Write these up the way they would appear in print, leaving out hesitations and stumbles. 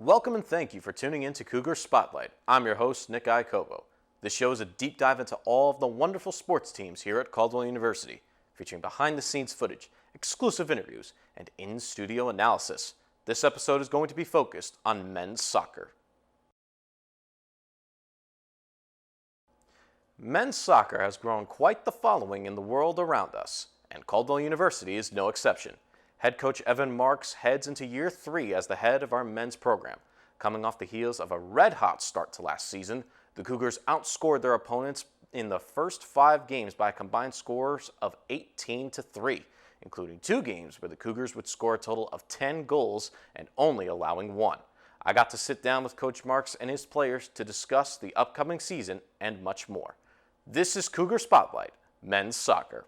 Welcome and thank you for tuning in to Cougar Spotlight. I'm your host, Nick Iacovo. This show is a deep dive into all of the wonderful sports teams here at Caldwell University, featuring behind-the-scenes footage, exclusive interviews, and in-studio analysis. This episode is going to be focused on men's soccer. Men's soccer has grown quite the following in the world around us, and Caldwell University is no exception. Head coach Evan Marques heads into year 3 as the head of our men's program. Coming off the heels of a red-hot start to last season, the Cougars outscored their opponents in the first 5 games by combined scores of 18-3, including 2 games where the Cougars would score a total of 10 goals and only allowing 1. I got to sit down with Coach Marques and his players to discuss the upcoming season and much more. This is Cougar Spotlight, men's soccer.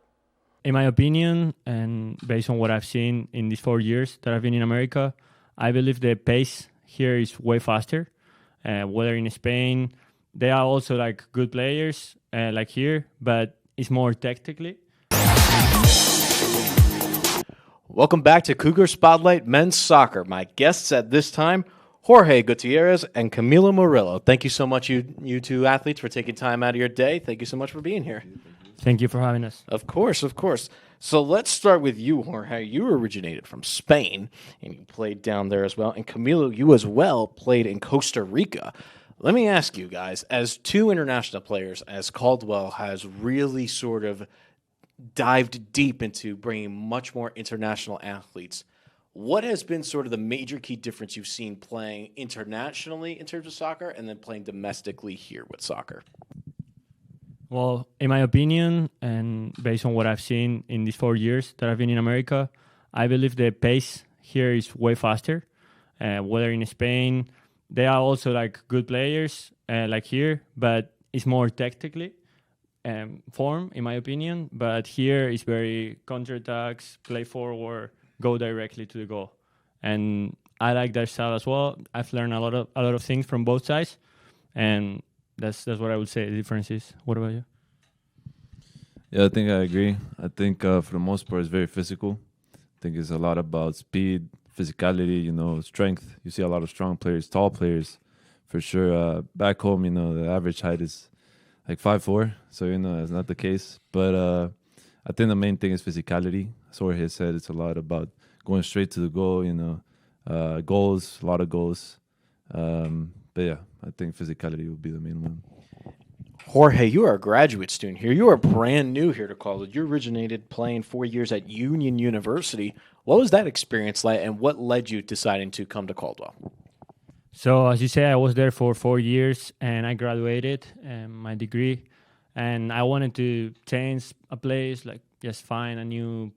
In my opinion, and based on what I've seen in these 4 years that I've been in America, I believe the pace here is way faster. Whether in Spain, they are also like good players like here, but it's more tactically. Welcome back to Cougar Spotlight Men's Soccer. My guests at this time, Jorge Gutierrez and Camilo Murillo. Thank you so much, you two athletes, for taking time out of your day. Thank you so much for being here. Thank you for having us. Of course, of course. So let's start with you, Jorge. You originated from Spain, and you played down there as well. And Camilo, you as well played in Costa Rica. Let me ask you guys, as 2 international players, as Caldwell has really sort of dived deep into bringing much more international athletes, what has been sort of the major key difference you've seen playing internationally in terms of soccer and then playing domestically here with soccer? Well, in my opinion, and based on what I've seen in these 4 years that I've been in America, I believe the pace here is way faster. Whether in Spain, they are also like good players like here, but it's more tactically form, in my opinion. But here is very counterattacks, play forward, go directly to the goal, and I like that style as well. I've learned a lot of things from both sides, and that's what I would say the difference is. What about you? Yeah, I think I agree. I think for the most part, it's very physical. I think it's a lot about speed, physicality, strength. You see a lot of strong players, tall players, for sure. Back home, the average height is like 5'4", so, that's not the case. But I think the main thing is physicality. As Jorge said, it's a lot about going straight to the goal, goals, a lot of goals. But yeah, I think physicality would be the main one. Jorge, you are a graduate student here. You are brand new here to college. You originated playing 4 years at Union University. What was that experience like, and what led you deciding to come to Caldwell? So, as you say, I was there for 4 years, and I graduated my degree, and I wanted to change a place, like just find a new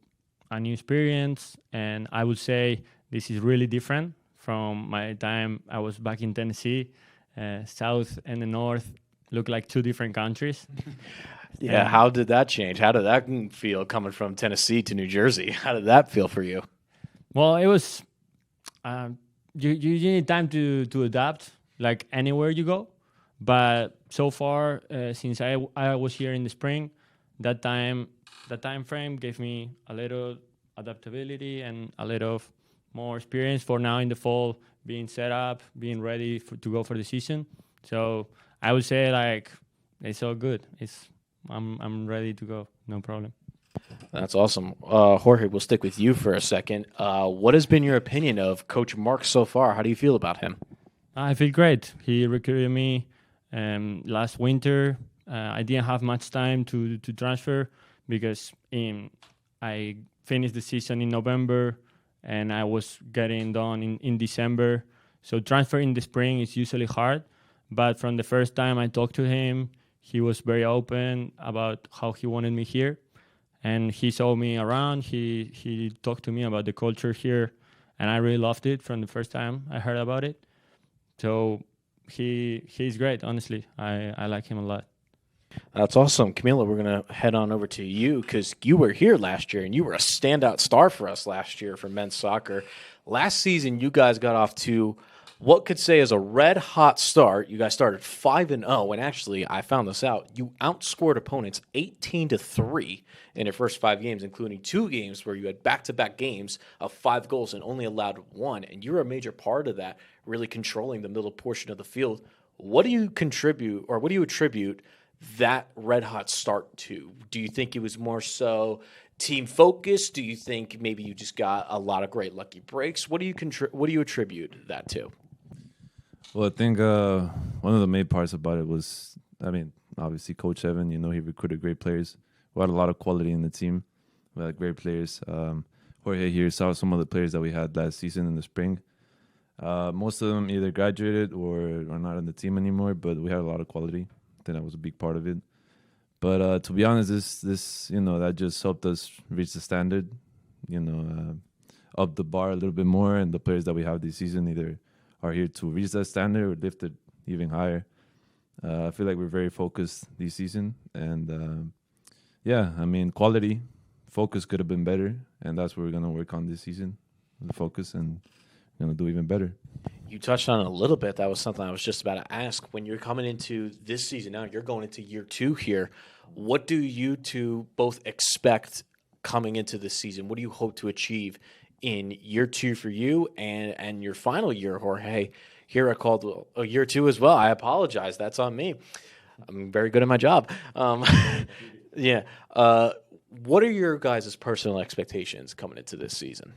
experience, and I would say this is really different from my time I was back in Tennessee. South and the North look like 2 different countries. Yeah, how did that change? How did that feel coming from Tennessee to New Jersey? How did that feel for you? Well, it was you need time to adapt, like anywhere you go. But so far, since I was here in the spring, that time frame gave me a little adaptability and a little more experience for now in the fall, being set up, being ready to go for the season. So I would say like it's all good. I'm ready to go, no problem. That's awesome. Jorge, we'll stick with you for a second. What has been your opinion of Coach Marques so far? How do you feel about him? I feel great. He recruited me last winter. I didn't have much time to transfer because I finished the season in November and I was getting done in December. So transferring in the spring is usually hard. But from the first time I talked to him, he was very open about how he wanted me here. And he showed me around. He talked to me about the culture here. And I really loved it from the first time I heard about it. So he's great, honestly. I like him a lot. That's awesome. Camilo, we're going to head on over to you because you were here last year and you were a standout star for us last year for men's soccer. Last season, you guys got off to what could say is a red-hot start. You guys started 5-0, and actually, I found this out. You outscored opponents 18-3 in your first 5 games, including 2 games where you had back-to-back games of 5 goals and only allowed 1, and you're a major part of that, really controlling the middle portion of the field. What do you contribute, or what do you attribute that red-hot start to? Do you think it was more so team focused? Do you think maybe you just got a lot of great lucky breaks? What do you attribute that to? Well, I think one of the main parts about it was, obviously Coach Evan, he recruited great players. We had a lot of quality in the team. We had great players. Jorge here saw some of the players that we had last season in the spring. Most of them either graduated or are not on the team anymore, but we had a lot of quality. I think that was a big part of it. But to be honest, this that just helped us reach the standard, up the bar a little bit more. And the players that we have this season either are here to reach that standard or lift it even higher. I feel like we're very focused this season. And, quality, focus could have been better. And that's what we're going to work on this season, the focus, and we're going to do even better. You touched on it a little bit. That was something I was just about to ask. When you're coming into this season now, you're going into year 2 here. What do you two both expect coming into this season? What do you hope to achieve in year 2 for you and your final year, Jorge, here at Caldwell? Year 2 as well. I apologize. That's on me. I'm very good at my job. Yeah. What are your guys' personal expectations coming into this season?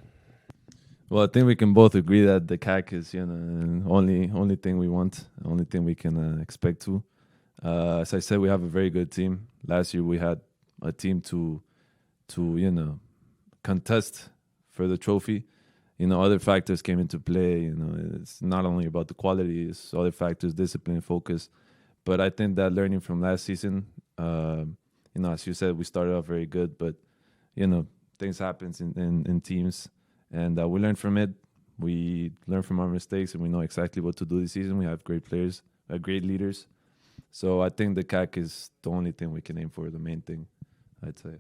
Well, I think we can both agree that the CAC is, only thing we want, the only thing we can expect to. As I said, we have a very good team. Last year we had a team to contest for the trophy. Other factors came into play. It's not only about the quality, it's other factors, discipline, focus. But I think that learning from last season, as you said, we started off very good, but things happen in teams. And we learn from it. We learn from our mistakes, and we know exactly what to do this season. We have great players, great leaders. So I think the CAC is the only thing we can aim for, the main thing, I'd say.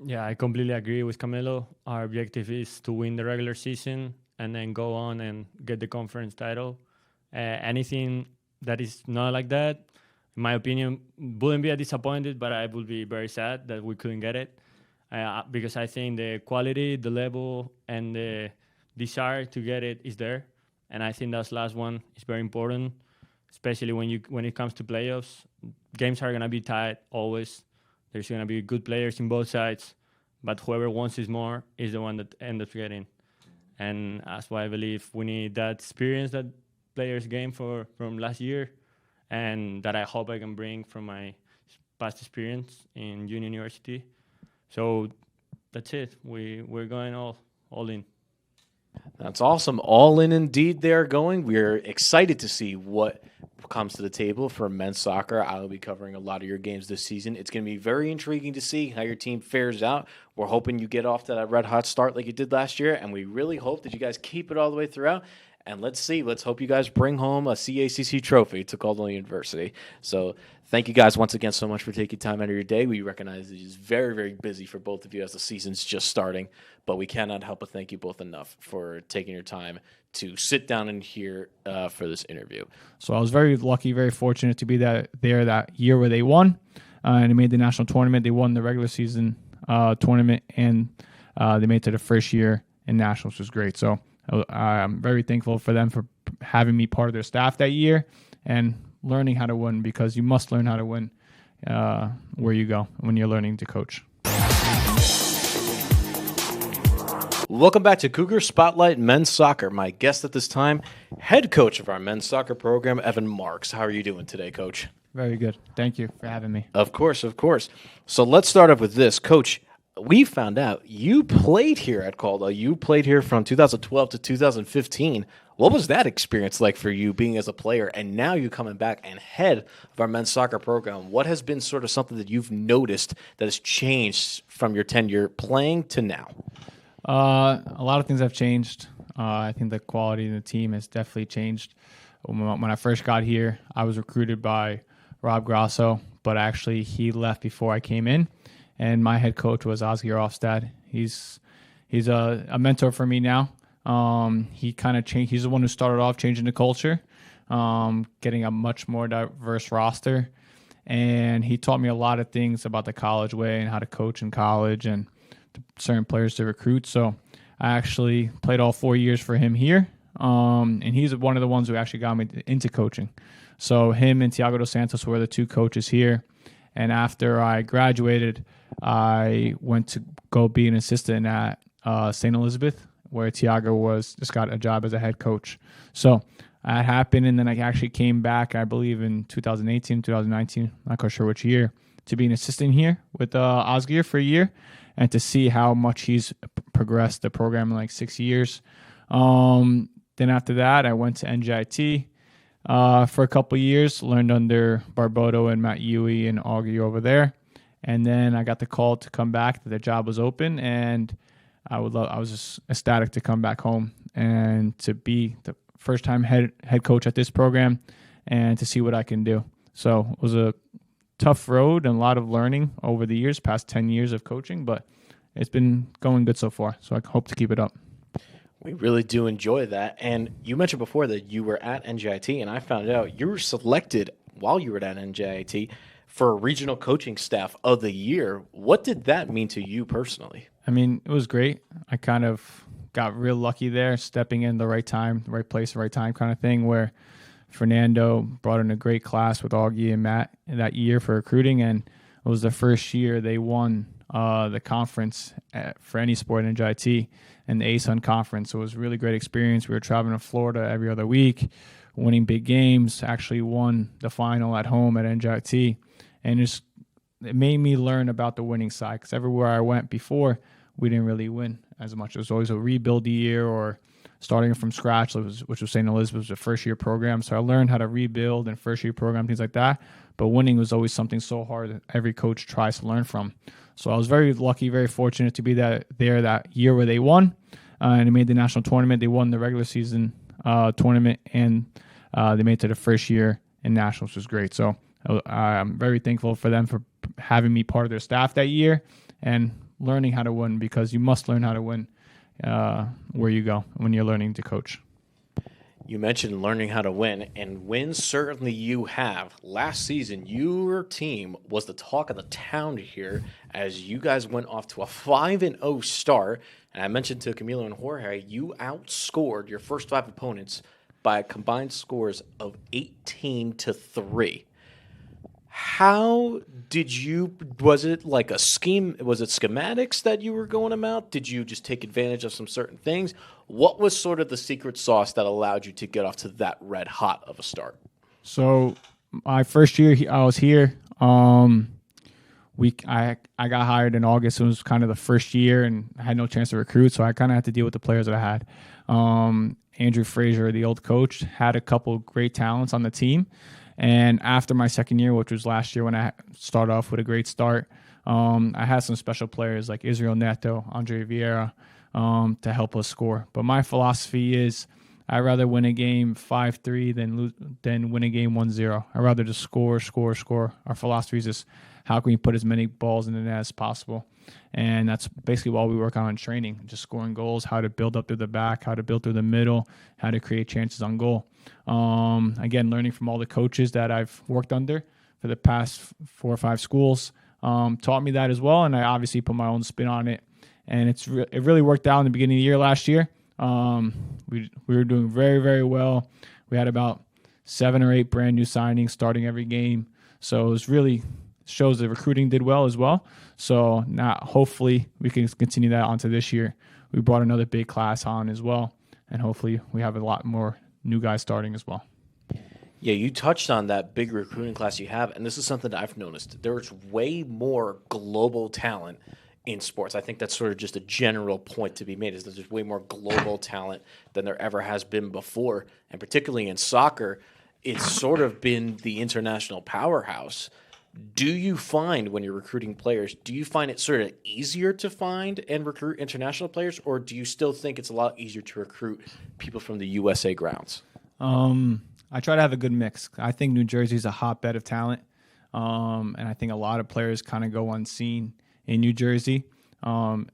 Yeah, I completely agree with Camilo. Our objective is to win the regular season and then go on and get the conference title. Anything that is not like that, in my opinion, wouldn't be disappointed, but I would be very sad that we couldn't get it. Because I think the quality, the level, and the desire to get it is there. And I think that last one is very important, especially when it comes to playoffs. Games are going to be tight always. There's going to be good players in both sides, but whoever wants it more is the one that ends up getting. And that's why I believe we need that experience that players gained from last year, and that I hope I can bring from my past experience in Union University. So that's it. We're going all in. That's awesome. All in indeed they're going. We're excited to see what comes to the table for men's soccer. I will be covering a lot of your games this season. It's going to be very intriguing to see how your team fares out. We're hoping you get off to that red-hot start like you did last year, and we really hope that you guys keep it all the way throughout. And let's see. Let's hope you guys bring home a CACC trophy to Caldwell University. So thank you guys once again so much for taking time out of your day. We recognize it is very, very busy for both of you as the season's just starting, but we cannot help but thank you both enough for taking your time to sit down and hear for this interview. So I was very lucky, very fortunate to be there that year where they won, and they made the national tournament. They won the regular season tournament, and they made it to the first year in nationals, which was great. So I'm very thankful for them for having me part of their staff that year and learning how to win, because you must learn how to win where you go when you're learning to coach. Welcome back to Cougar Spotlight Men's Soccer. My guest at this time, head coach of our men's soccer program, Evan Marques. How are you doing today, Coach? Very good. Thank you for having me. Of course, of course. So let's start off with this. Coach, we found out you played here at Caldwell. You played here from 2012 to 2015. What was that experience like for you being as a player, and now you coming back and head of our men's soccer program? What has been sort of something that you've noticed that has changed from your tenure playing to now? A lot of things have changed. I think the quality of the team has definitely changed. When I first got here, I was recruited by Rob Grasso, but actually he left before I came in. And my head coach was Oscar Ofstad. He's a mentor for me now. He kind of changed. He's the one who started off changing the culture, getting a much more diverse roster. And he taught me a lot of things about the college way and how to coach in college and certain players to recruit. So I actually played all 4 years for him here. And he's one of the ones who actually got me into coaching. So him and Thiago dos Santos were the two coaches here. And after I graduated, I went to go be an assistant at St. Elizabeth, where Thiago just got a job as a head coach. So that happened, and then I actually came back, I believe, in 2018, 2019, not quite sure which year, to be an assistant here with Osgear for a year and to see how much he's progressed the program in like 6 years. Then after that, I went to NJIT for a couple of years, learned under Barboto and Matt Huey and Augie over there. And then I got the call to come back, that the job was open, and I was just ecstatic to come back home and to be the first time head coach at this program and to see what I can do. So it was a tough road and a lot of learning over the years, past 10 years of coaching, but it's been going good so far. So I hope to keep it up. We really do enjoy that. And you mentioned before that you were at NJIT, and I found out you were selected while you were at NJIT for Regional Coaching Staff of the Year. What did that mean to you personally? I mean, it was great. I kind of got real lucky there, stepping in the right time, the right place, the right time kind of thing, where Fernando brought in a great class with Augie and Matt in that year for recruiting, and it was the first year they won the conference for any sport in NJIT and the ASUN conference. So it was a really great experience. We were traveling to Florida every other week, winning big games, actually won the final at home at NJIT, and it made me learn about the winning side, because everywhere I went before, we didn't really win as much. It was always a rebuild year or starting from scratch, which was St. Elizabeth, was a first-year program. So I learned how to rebuild and first-year program, things like that. But winning was always something so hard that every coach tries to learn from. So I was very lucky, very fortunate to be there that year where they won. And they made the national tournament. They won the regular season tournament, and they made it to the first year in nationals, which was great. So I'm very thankful for them for having me part of their staff that year and learning how to win, because you must learn how to win where you go when you're learning to coach. You mentioned learning how to win, and wins certainly you have. Last season, your team was the talk of the town here as you guys went off to a 5-0 start. And I mentioned to Camilo and Jorge, you outscored your first 5 opponents by combined scores of 18-3. How did you, was it like a scheme, was it schematics that you were going about? Did you just take advantage of some certain things? What was sort of the secret sauce that allowed you to get off to that red hot of a start? So my first year I was here, I got hired in August. It was kind of the first year, and I had no chance to recruit, so I kind of had to deal with the players that I had. Andrew Frazier, the old coach, had a couple great talents on the team. And after my second year, which was last year when I started off with a great start, I had some special players like Israel Neto, Andre Vieira, to help us score. But my philosophy is I'd rather win a game 5-3 than win a game 1-0. I'd rather just score. Our philosophy is just how can we put as many balls in the net as possible. And that's basically what we work on in training, just scoring goals, how to build up through the back, how to build through the middle, how to create chances on goal. Again, learning from all the coaches that I've worked under for the past 4 or 5 schools taught me that as well, and I obviously put my own spin on it. And it really worked out in the beginning of the year last year. We were doing very, very well. We had about 7 or 8 brand new signings starting every game. So it was really shows that recruiting did well as well. So now hopefully we can continue that onto this year. We brought another big class on as well, and hopefully we have a lot more new guys starting as well. Yeah, you touched on that big recruiting class you have, and this is something that I've noticed. There's way more global talent in sports. I think that's sort of just a general point to be made, is that there's way more global talent than there ever has been before. And particularly in soccer, it's sort of been the international powerhouse. Do you find when you're recruiting players, do you find it sort of easier to find and recruit international players, or do you still think it's a lot easier to recruit people from the USA grounds? I try to have a good mix. I think New Jersey is a hotbed of talent, and I think a lot of players kind of go unseen in New Jersey. A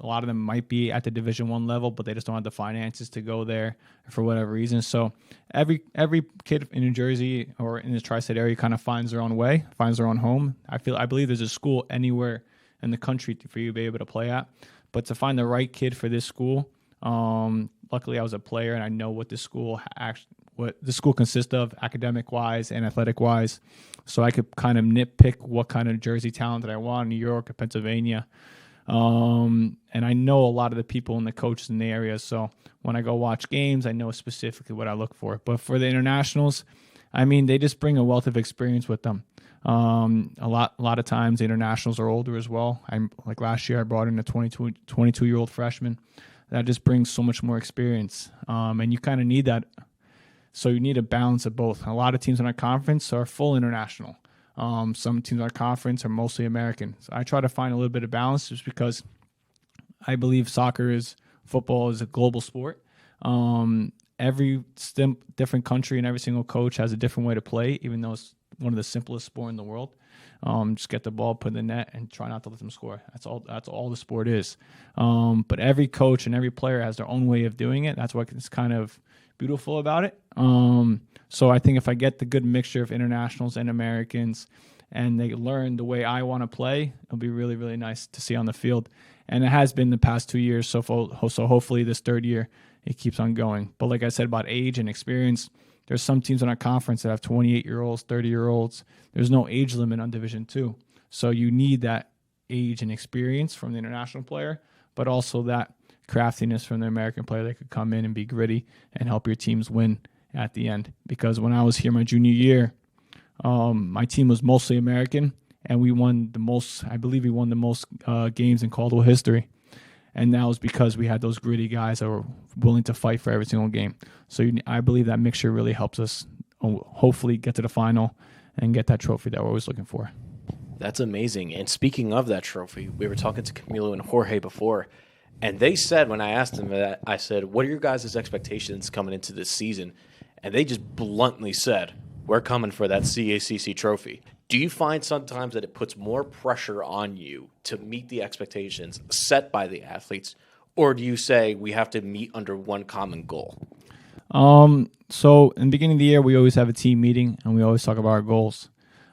lot of them might be at the Division I level, but they just don't have the finances to go there for whatever reason. So every kid in New Jersey or in the tri-state area kind of finds their own way, finds their own home. I believe there's a school anywhere in the country for you to be able to play at, but to find the right kid for this school. Luckily, I was a player and I know what this school consists of, academic wise and athletic wise. So I could kind of nitpick what kind of Jersey talent that I want, New York or Pennsylvania. And I know a lot of the people and the coaches in the area. So when I go watch games, I know specifically what I look for. But for the internationals, I mean, they just bring a wealth of experience with them. A lot of times the internationals are older as well. Like last year, I brought in a 22-year-old freshman. That just brings so much more experience. And you kind of need that. So you need a balance of both. A lot of teams in our conference are full international. Some teams in our conference are mostly American. So I try to find a little bit of balance just because I believe football is a global sport. Every different country and every single coach has a different way to play, even though it's one of the simplest sport in the world. Just get the ball, put in the net, and try not to let them score. That's all the sport is. But every coach and every player has their own way of doing it. That's what is kind of beautiful about it. So I think if I get the good mixture of internationals and Americans and they learn the way I want to play, it'll be really, really nice to see on the field. And it has been the past 2 years. So hopefully this third year, it keeps on going. But like I said about age and experience, there's some teams in our conference that have 28-year-olds, 30-year-olds. There's no age limit on Division II. So you need that age and experience from the international player, but also that craftiness from the American player that could come in and be gritty and help your teams win at the end. Because when I was here my junior year, my team was mostly American, and we won the most. I believe we won the most games in Caldwell history, and that was because we had those gritty guys that were willing to fight for every single game. So I believe that mixture really helps us hopefully get to the final and get that trophy that we're always looking for. That's amazing. And speaking of that trophy, we were talking to Camilo and Jorge before, and they said, when I asked them that, I said, what are your guys' expectations coming into this season? And they just bluntly said, we're coming for that CACC trophy. Do you find sometimes that it puts more pressure on you to meet the expectations set by the athletes, or do you say we have to meet under one common goal? So in the beginning of the year, we always have a team meeting, and we always talk about our goals.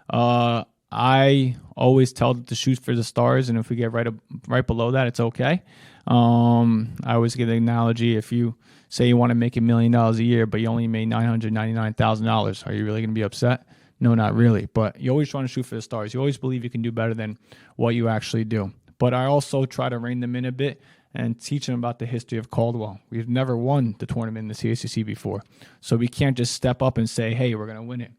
I always tell them to shoot for the stars, and if we get right below that, it's okay. I always give the analogy, if you say you want to make $1 million a year, but you only made $999,000, are you really going to be upset? No, not really. But you always try to shoot for the stars. You always believe you can do better than what you actually do. But I also try to rein them in a bit and teach them about the history of Caldwell. We've never won the tournament in the CACC before. So we can't just step up and say, hey, we're going to win it.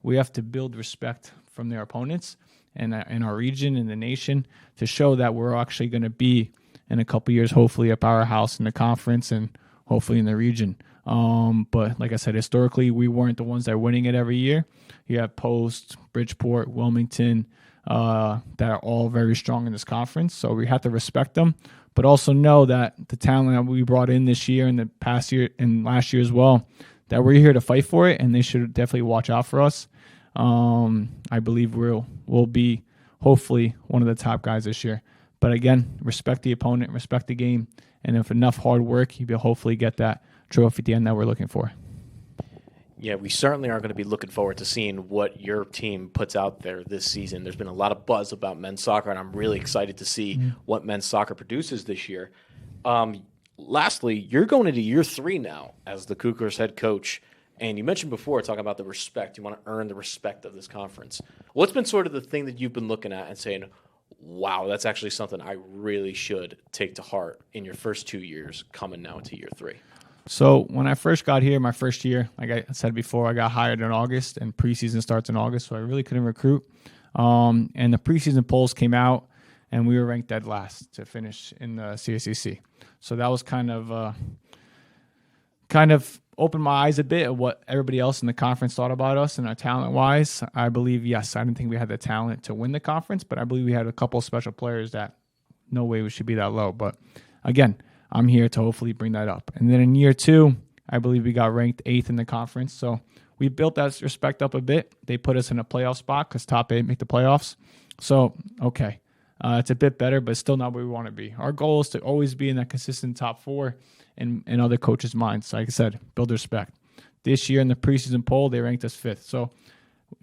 We have to build respect from their opponents and in our region and the nation to show that we're actually going to be, in a couple years, hopefully a powerhouse in the conference and hopefully in the region. But like I said, historically, we weren't the ones that are winning it every year. You have Post, Bridgeport, Wilmington, that are all very strong in this conference. So we have to respect them, but also know that the talent that we brought in this year and the past year and last year as well, that we're here to fight for it, and they should definitely watch out for us. I believe we'll be hopefully one of the top guys this year. But again, respect the opponent, respect the game, and if enough hard work, you'll hopefully get that trophy at the end that we're looking for. Yeah, we certainly are going to be looking forward to seeing what your team puts out there this season. There's been a lot of buzz about men's soccer, and I'm really excited to see what men's soccer produces this year. Lastly, you're going into year 3 now as the Cougars head coach, and you mentioned before talking about the respect. You want to earn the respect of this conference. What's been sort of the thing that you've been looking at and saying, wow, that's actually something I really should take to heart in your first 2 years coming now into year 3? So when I first got here, my first year, like I said before, I got hired in August, and preseason starts in August, so I really couldn't recruit. And the preseason polls came out, and we were ranked dead last to finish in the CACC. So that was kind of opened my eyes a bit of what everybody else in the conference thought about us and our talent-wise. I believe, yes, I didn't think we had the talent to win the conference, but I believe we had a couple of special players that no way we should be that low. But again, I'm here to hopefully bring that up. And then in year 2, I believe we got ranked 8th in the conference. So we built that respect up a bit. They put us in a playoff spot because top 8 make the playoffs. So, okay, It's a bit better, but still not where we want to be. Our goal is to always be in that consistent top 4 in other coaches' minds. Like I said, build respect. This year in the preseason poll, they ranked us 5th. So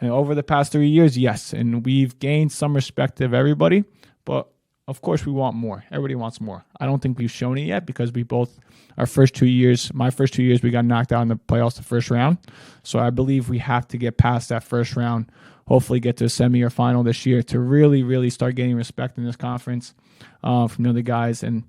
over the past 3 years, yes, and we've gained some respect of everybody, but of course we want more. Everybody wants more. I don't think we've shown it yet because we both, my first 2 years, we got knocked out in the playoffs the first round. So I believe we have to get past that first round, hopefully get to a semi or final this year to really, really start getting respect in this conference from the other guys. And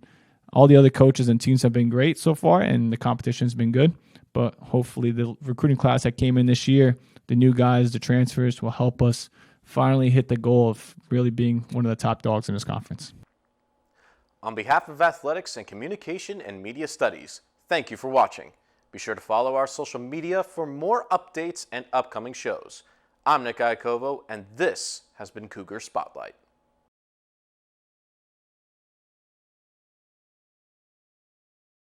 all the other coaches and teams have been great so far, and the competition's been good. But hopefully the recruiting class that came in this year, the new guys, the transfers, will help us finally hit the goal of really being one of the top dogs in this conference. On behalf of Athletics and Communication and Media Studies, thank you for watching. Be sure to follow our social media for more updates and upcoming shows. I'm Nick Iacovo, and this has been Cougar Spotlight.